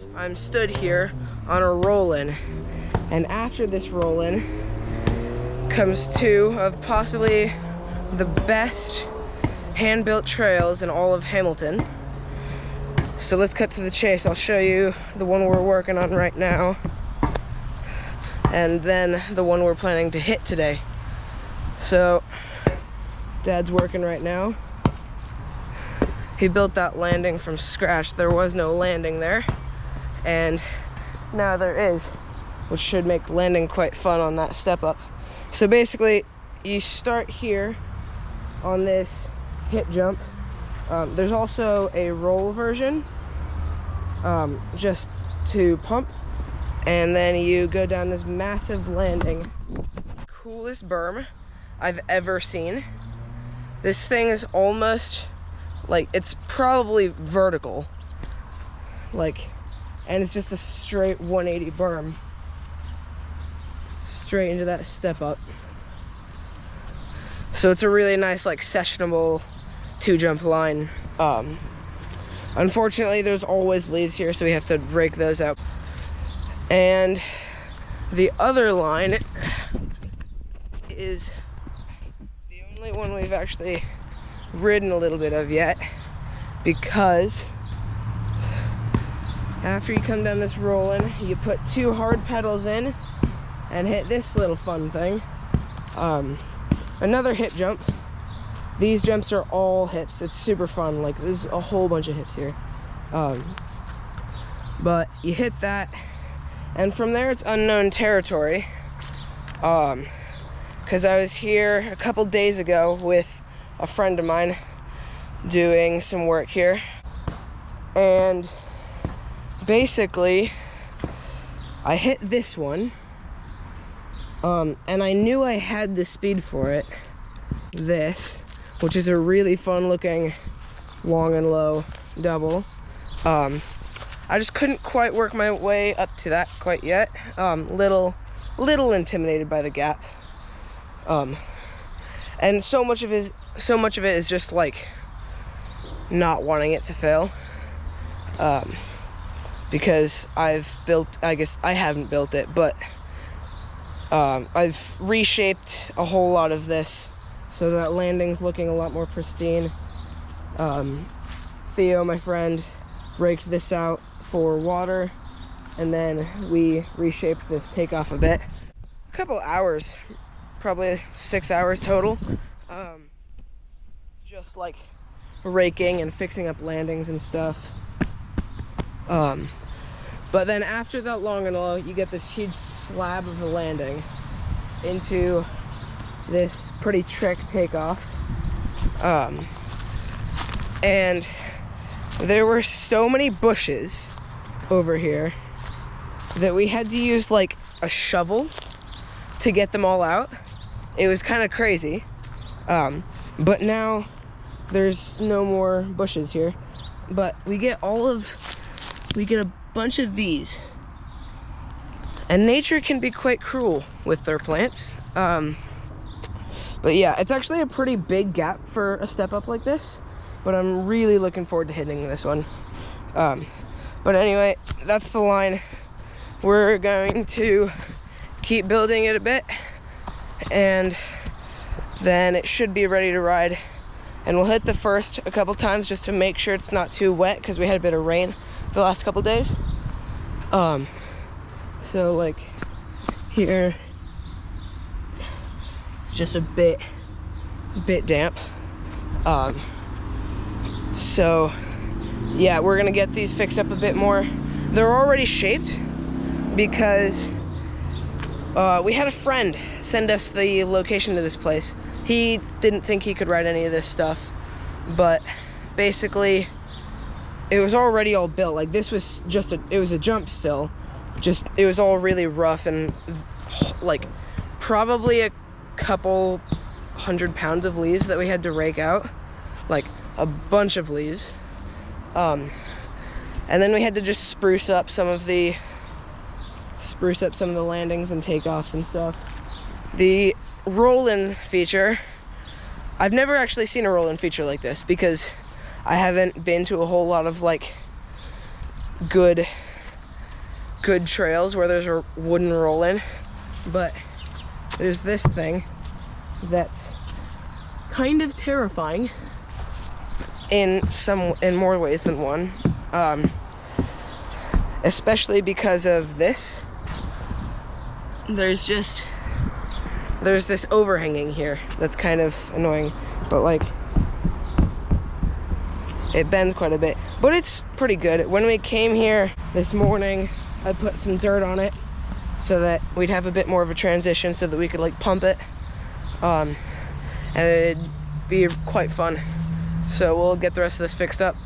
is I'm stood here on a roll-in, and after this roll-in comes two of possibly the best hand-built trails in all of Hamilton. So let's cut to the chase. I'll show you the one we're working on right now, and then the one we're planning to hit today. So Dad's working right now. He built that landing from scratch. There was no landing there, and now there is, which should make landing quite fun on that step up. So basically, you start here on this hip jump. There's also a roll version, just to pump, and then you go down this massive landing. Coolest berm I've ever seen. This thing is almost like, it's probably vertical, like, and it's just a straight 180 berm straight into that step up. So it's a really nice, like, sessionable 2-jump line. Unfortunately, there's always leaves here, so we have to rake those out. And the other line is the only one we've actually ridden a little bit of yet, because after you come down this roll-in, you put 2 hard pedals in and hit this little fun thing. Another hip jump. These jumps are all hips. It's super fun. Like, there's a whole bunch of hips here. But you hit that, and from there it's unknown territory. Because I was here a couple days ago with a friend of mine doing some work here, and basically I hit this one, and I knew I had the speed for it, this, which is a really fun looking long and low double. I just couldn't quite work my way up to that quite yet. Little intimidated by the gap. And so much of it is just like not wanting it to fail, because I guess I haven't built it, but I've reshaped a whole lot of this so that landing's looking a lot more pristine. Theo, my friend, raked this out for water, and then we reshaped this takeoff a bit. A couple hours, probably 6 hours total, just like raking and fixing up landings and stuff. But then after that long and low, you get this huge slab of the landing into this pretty trick takeoff. And there were so many bushes over here that we had to use like a shovel to get them all out. It was kind of crazy. But now there's no more bushes here, but we get a bunch of these, and nature can be quite cruel with their plants. But yeah, it's actually a pretty big gap for a step up like this, but I'm really looking forward to hitting this one. But anyway, that's the line. We're going to keep building it a bit, and then it should be ready to ride. And we'll hit the first a couple times just to make sure it's not too wet, because we had a bit of rain the last couple days. So like here, it's just a bit damp. So yeah, we're gonna get these fixed up a bit more. They're already shaped because we had a friend send us the location to this place. He didn't think he could ride any of this stuff, but basically it was already all built. Like, this was just it was a jump still. Just, it was all really rough, and like probably a couple 100 pounds of leaves that we had to rake out, like a bunch of leaves. And then we had to just spruce up some of the landings and takeoffs and stuff. The roll-in feature, I've never actually seen a roll-in feature like this, because I haven't been to a whole lot of like good good trails where there's a wooden roll-in, but there's this thing that's kind of terrifying in more ways than one, especially because of this. There's this overhanging here that's kind of annoying, but like it bends quite a bit, but it's pretty good. When we came here this morning, I put some dirt on it so that we'd have a bit more of a transition so that we could like pump it, and it'd be quite fun. So we'll get the rest of this fixed up.